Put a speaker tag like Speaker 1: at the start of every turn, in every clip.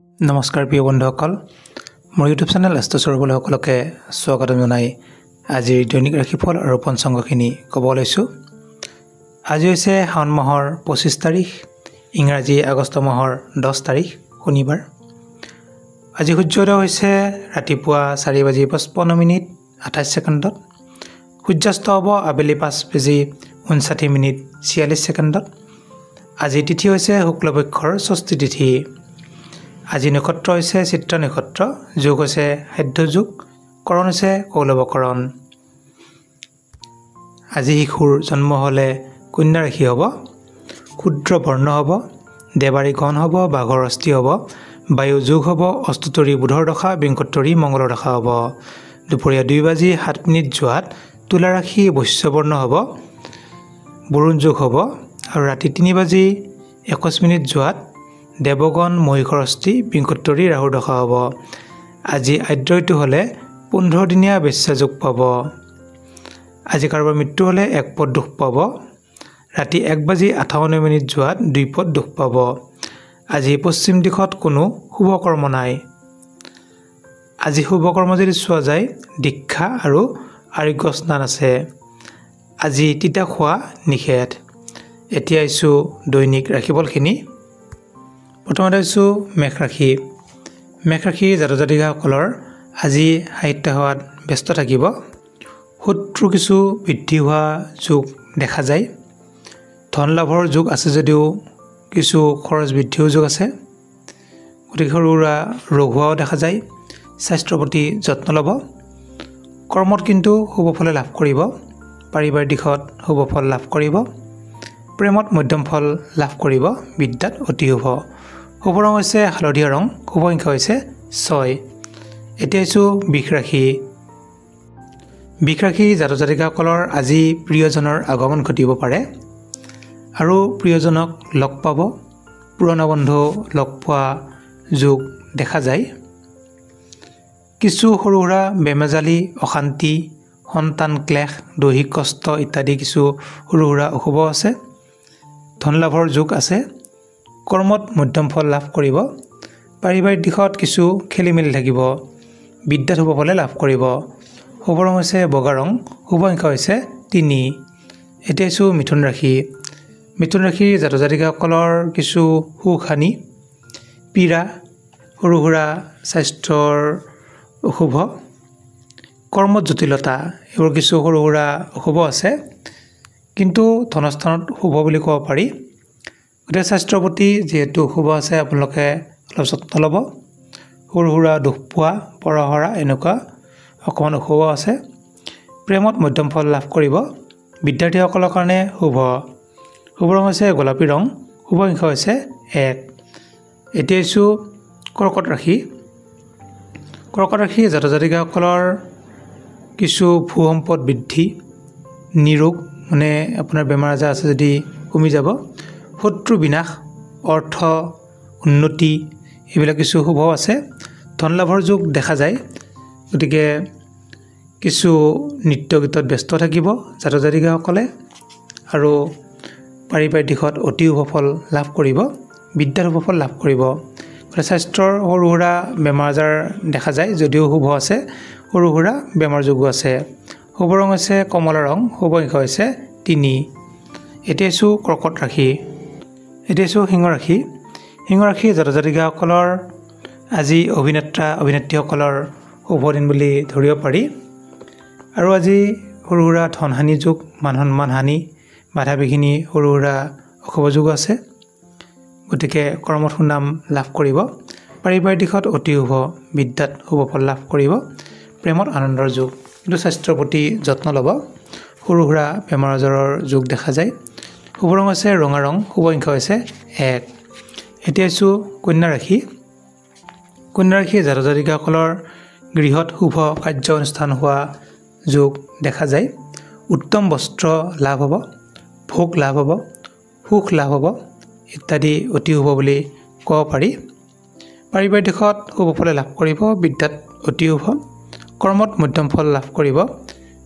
Speaker 1: নমস্কাৰ প্ৰিয় বন্ধুসকল, মোৰ ইউটিউব চেনেল এষ্ট্ৰচৰবলৈ সকলোকে স্বাগতম জনাই আজিৰ দৈনিক ৰাশিফল আৰু পঞ্চাংগখিনি ক'ব লৈছোঁ। আজি হৈছে শাওণ মাহৰ 25 তাৰিখ, ইংৰাজী আগষ্ট মাহৰ 10 তাৰিখ শনিবাৰ। আজি সূৰ্যোদয় হৈছে ৰাতিপুৱা 4:55:28। সূৰ্যাস্ত হ'ব আবেলি 5:59:46। আজি তিথি হৈছে শুক্লপক্ষৰ ষষ্ঠী তিথি। আজি নক্ষত্ৰ হৈছে চিত্ৰা নক্ষত্ৰ, যোগ হৈছে সাধ্য যোগ, কৰণ হৈছে কৌলৱকৰণ। আজি শিশুৰ জন্ম হ'লে কন্যা ৰাশি হ'ব, ক্ষুদ্ৰ বৰ্ণ হ'ব, দেৱাৰী গণ হ'ব, বাঘৰ অস্থি হ'ব, বায়ু যোগ হ'ব, অষ্টতৰী বুধৰ দশা, বিংশোত্তৰী মংগলৰ দশা হ'ব। দুপৰীয়া 2:07 তুলা ৰাশি বৈশ্যবৰ্ণ হ'ব, বৰুণ যোগ হ'ব আৰু ৰাতি 3:21 দেৱগণ মহিষৰ অস্থি, বিংশোত্তৰী ৰাহুৰ দশা হ'ব। আজি আদ্ৰ ঋতু হ'লে 15 দিনীয়া বেশ্যা যোগ পাব। আজি কাৰোবাৰ মৃত্যু হ'লে এক পদ দুখ পাব। ৰাতি 1:58 দুই পদ দুখ পাব। আজি পশ্চিম দিশত কোনো শুভকৰ্ম নাই। আজি শুভকৰ্ম যদি চোৱা যায়, দীক্ষা আৰু আৰোগ্য স্নান আছে। আজি তিতা খোৱা নিষেধ। এতিয়া আহিছোঁ দৈনিক ৰাশিফলখিনি। প্ৰথমতে আহিছোঁ মেষ ৰাশি। মেষ ৰাশিৰ জাতক জাতিকাসকলৰ আজি সাহিত্য সেৱাত ব্যস্ত থাকিব। শত্ৰু কিছু বৃদ্ধি হোৱা যোগ দেখা যায়। ধন লাভৰ যোগ আছে যদিও কিছু খৰচ বৃদ্ধিও যোগ আছে। গতিকে সৰু সুৰা ৰোগ হোৱাও দেখা যায়। স্বাস্থ্যৰ প্ৰতি যত্ন ল'ব। কৰ্মত কিন্তু শুভফলে লাভ কৰিব। পাৰিবাৰিক দিশত শুভফল লাভ কৰিব। প্ৰেমত মধ্যম ফল লাভ কৰিব। বিদ্যাত অতি শুভ। শুভ ৰং হৈছে হালধীয়া ৰং। শুভ সংখ্যা হৈছে 6। এতিয়া আহিছোঁ বৃষ ৰাশি। বৃষ ৰাশি জাতক জাতিকাসকলৰ আজি প্ৰিয়জনৰ আগমন ঘটিব পাৰে আৰু প্ৰিয়জনক লগ পাব। পুৰণা বন্ধু লগ পোৱা যোগ দেখা যায়। কিছু সৰু সুৰা বেমেজালি, অশান্তি, সন্তান ক্লেশ, দৈহিক কষ্ট ইত্যাদি কিছু সৰু সুৰা অশুভ আছে। ধন লাভৰ যোগ আছে। কৰ্মত মধ্যম ফল লাভ কৰিব। পাৰিবাৰিক দিশত কিছু খেলি মেলি থাকিব। বিদ্যাত শুভ ফলে লাভ কৰিব। শুভ ৰং হৈছে বগা ৰং। শুভ সংখ্যা হৈছে 3। এতিয়া আহিছোঁ মিথুন ৰাশি। মিথুন ৰাশিৰ জাতক জাতিকাসকলৰ কিছু সুখ হানি, পীড়া, সৰু সুৰা স্বাস্থ্যৰ অশুভ, কৰ্মত জটিলতা, এইবোৰ কিছু সৰু সুৰা অশুভ আছে। কিন্তু ধনস্থানত শুভ বুলি ক'ব পাৰি। গতিকে স্বাস্থ্যৰ প্ৰতি যিহেতু শুভ আছে, আপোনালোকে অলপ যত্ন ল'ব। সৰু সুৰা দুখ পোৱা, পৰহৰা এনেকুৱা অকণমান অশুভ আছে। প্ৰেমত মধ্যম ফল লাভ কৰিব। বিদ্যাৰ্থীসকলৰ কাৰণে শুভ। শুভ ৰং হৈছে গোলাপী ৰং। শুভ সংখ্যা হৈছে 1। এতিয়া আহিছোঁ কৰ্কট ৰাশি। কৰ্কট ৰাশি জাতক জাতিকাসকলৰ কিছু ভূ সম্পদ বৃদ্ধি, নিৰোগ মানে আপোনাৰ বেমাৰ আজাৰ আছে যদি কমি যাব। শত্ৰু বিনাশ, অৰ্থ উন্নতি এইবিলাক কিছু শুভ আছে। ধন লাভৰ যোগ দেখা যায়। গতিকে কিছু নৃত্য গীতত ব্যস্ত থাকিব জাতক জাতিকাসকলে আৰু পাৰিবাৰিক দিশত অতি শুভ ফল লাভ কৰিব। বিদ্যাত শুভ ফল লাভ কৰিব। স্বাস্থ্যৰ সৰু সুৰা বেমাৰ আজাৰ দেখা যায় যদিও শুভ আছে। সৰু সুৰা বেমাৰ যোগো আছে। শুভ ৰং হৈছে কমলা ৰং। শুভ সংখ্যা হৈছে 3। এতিয়া আহিছোঁ কৰ্কট ৰাশি। এতিয়া আহিছোঁ সিংহ ৰাশি। সিংহ ৰাশি জাতক জাতিকাসকলৰ আজি অভিনেতা অভিনেত্ৰীসকলৰ শুভ দিন বুলি ধৰিব পাৰি। আৰু আজি সৰু সুৰা ধনহানি যোগ, মান সন্মান হানি, বাধা বিঘিনি সৰু সুৰা অশুভ যোগ আছে। গতিকে কৰ্মত সুনাম লাভ কৰিব। পাৰিবাৰিক দিশত অতি শুভ। বিদ্যাত শুভ ফল লাভ কৰিব। প্ৰেমত আনন্দৰ যোগ। কিন্তু স্বাস্থ্যৰ প্ৰতি যত্ন ল'ব। সৰু সুৰা বেমাৰ আজাৰৰ যোগ দেখা যায়। শুভ ৰং হৈছে ৰঙা ৰং। শুভ সংখ্যা হৈছে 1। এতিয়া আহিছোঁ কন্যা ৰাশি। কন্যা ৰাশি জাতক জাতিকাসকলৰ গৃহত শুভ কাৰ্য অনুষ্ঠান হোৱা যোগ দেখা যায়। উত্তম বস্ত্ৰ লাভ হ'ব, ভোগ লাভ হ'ব, সুখ লাভ হ'ব ইত্যাদি অতি শুভ বুলি ক'ব পাৰি। পাৰিবাৰিক দিশত শুভ ফলে লাভ কৰিব। বিদ্যাত অতি শুভ। কৰ্মত মধ্যম ফল লাভ কৰিব।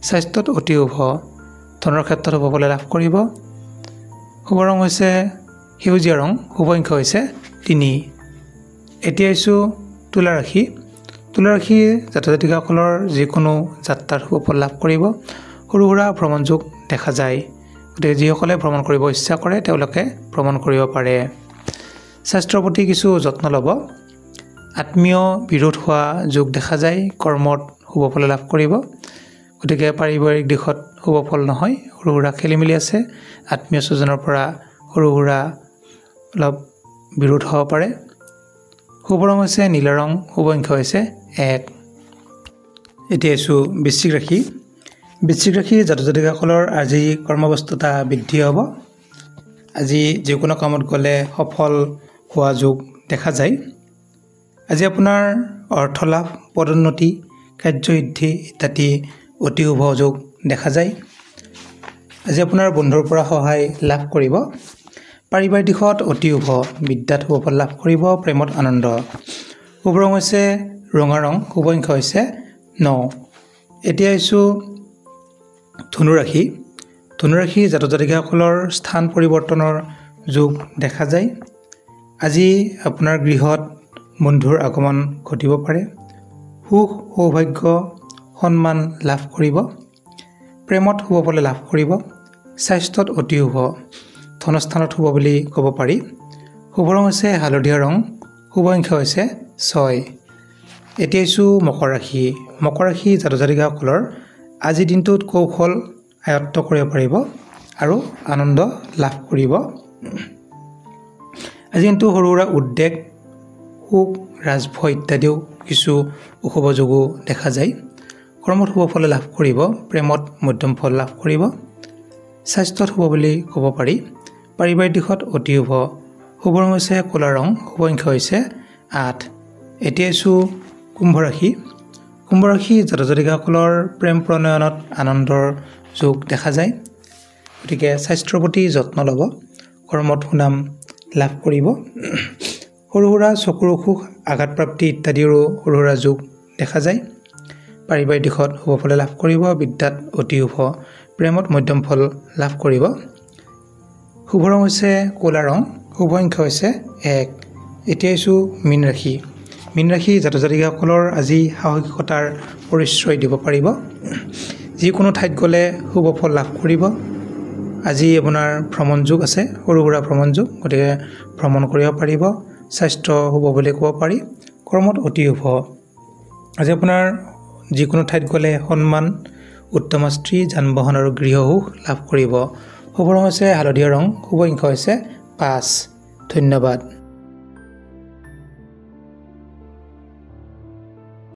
Speaker 1: স্বাস্থ্যত অতি শুভ। ধনৰ ক্ষেত্ৰত শুভ ফলে লাভ কৰিব। শুভ ৰং হৈছে সেউজীয়া ৰং। শুভ সংখ্যা হৈছে 3। এতিয়া আহিছোঁ তুলা ৰাশি তুলা ৰাশিৰ জাতক জাতিকাসকলৰ যিকোনো যাত্ৰাত শুভ ফল লাভ কৰিব সৰু সুৰা ভ্ৰমণযোগ দেখা যায় গতিকে যিসকলে ভ্ৰমণ কৰিব ইচ্ছা কৰে তেওঁলোকে ভ্ৰমণ কৰিব পাৰে স্বাস্থ্যৰ প্ৰতি কিছু যত্ন ল'ব আত্মীয় বিৰোধ হোৱা যোগ দেখা যায় কৰ্মত শুভ ফল লাভ কৰিব গতিকে পাৰিবাৰিক দিশত শুভ ফল নহয় সৰু সুৰা খেলিমেলি আছে আত্মীয় স্বজনৰ পৰা সৰু সুৰা অলপ বিৰোধ হ'ব পাৰে শুভ ৰং হৈছে নীলা ৰং শুভ সংখ্যা হৈছে 1 এতিয়া আছোঁ বৃশ্চিক ৰাশি বৃশ্চিক ৰাশিৰ জাতক জাতিকাসকলৰ আজি কৰ্মব্যস্ততা বৃদ্ধি হ'ব আজি যিকোনো কামত গ'লে সফল হোৱা যোগ দেখা যায় আজি আপোনাৰ অৰ্থ লাভ পদোন্নতি কাৰ্যসিদ্ধি ইত্যাদি অতি শুভ যোগ দেখা যায় আজি আপোনাৰ বন্ধুৰ পৰা সহায় লাভ কৰিব পাৰিবাৰিক দিশত অতি শুভ বিদ্যাত শুভ ফল লাভ কৰিব প্ৰেমত আনন্দ শুভ ৰং হৈছে ৰঙা ৰং শুভ সংখ্যা হৈছে 9 এতিয়া আহিছোঁ ধনুৰাশি ধনুৰাশি জাতক জাতিকাসকলৰ স্থান পৰিৱৰ্তনৰ যোগ দেখা যায় আজি আপোনাৰ গৃহত বন্ধুৰ আগমন ঘটিব পাৰে সুখ সৌভাগ্য সন্মান লাভ কৰিব প্ৰেমত শুভ ফল লাভ কৰিব স্বাস্থ্যত অতি শুভ ধনস্থানত শুভ বুলি ক'ব পাৰি শুভ ৰং হৈছে হালধীয়া ৰং শুভ সংখ্যা হৈছে 6 এতিয়া আহিছোঁ মকৰ ৰাশি জাতক জাতিকাসকলৰ আজিৰ দিনটোত কৌশল আয়ত্ত কৰিব পাৰিব আৰু আনন্দ লাভ কৰিব আজি কিন্তু সৰু সুৰা উদ্বেগ সুখ ৰাজভয় ইত্যাদিও কিছু অশুভ যোগো দেখা যায় কৰ্মত শুভ ফল লাভ কৰিব প্ৰেমত মধ্যম ফল লাভ কৰিব স্বাস্থ্যত শুভ বুলি ক'ব পাৰি পাৰিবাৰিক দিশত অতি শুভ ৰং হৈছে ক'লা ৰং শুভ সংখ্যা হৈছে 8 এতিয়া আছোঁ কুম্ভ ৰাশি জাতক জাতিকাসকলৰ প্ৰেম প্ৰণয়নত আনন্দৰ যোগ দেখা যায় গতিকে স্বাস্থ্যৰ প্ৰতি যত্ন ল'ব কৰ্মত সুনাম লাভ কৰিব সৰু সুৰা চকুৰ অসুখ আঘাতপ্ৰাপ্তি ইত্যাদিৰো সৰু সুৰা যোগ দেখা যায় পাৰিবাৰিক দিশত শুভ ফল লাভ কৰিব বিদ্যাত অতি শুভ প্ৰেমত মধ্যম ফল লাভ কৰিব শুভ ৰং হৈছে ক'লা ৰং শুভ সংখ্যা হৈছে 1 এতিয়া আহিছোঁ মীন ৰাশি জাতক জাতিকাসকলৰ আজি সাহসিকতাৰ পৰিচয় দিব পাৰিব যিকোনো ঠাইত গ'লে শুভ ফল লাভ কৰিব আজি আপোনাৰ ভ্ৰমণ যোগ আছে সৰু সুৰা ভ্ৰমণ যোগ গতিকে ভ্ৰমণ কৰিব পাৰিব স্বাস্থ্য শুভ বুলি ক'ব পাৰি কৰ্মত অতি শুভ আজি আপোনাৰ যিকোনো ঠাইত গ'লে সন্মান উত্তম স্ত্ৰী যান বাহন আৰু গৃহ সুখ লাভ কৰিব শুভ ৰং হৈছে হালধীয়া ৰং শুভ সংখ্যা হৈছে 5 ধন্যবাদ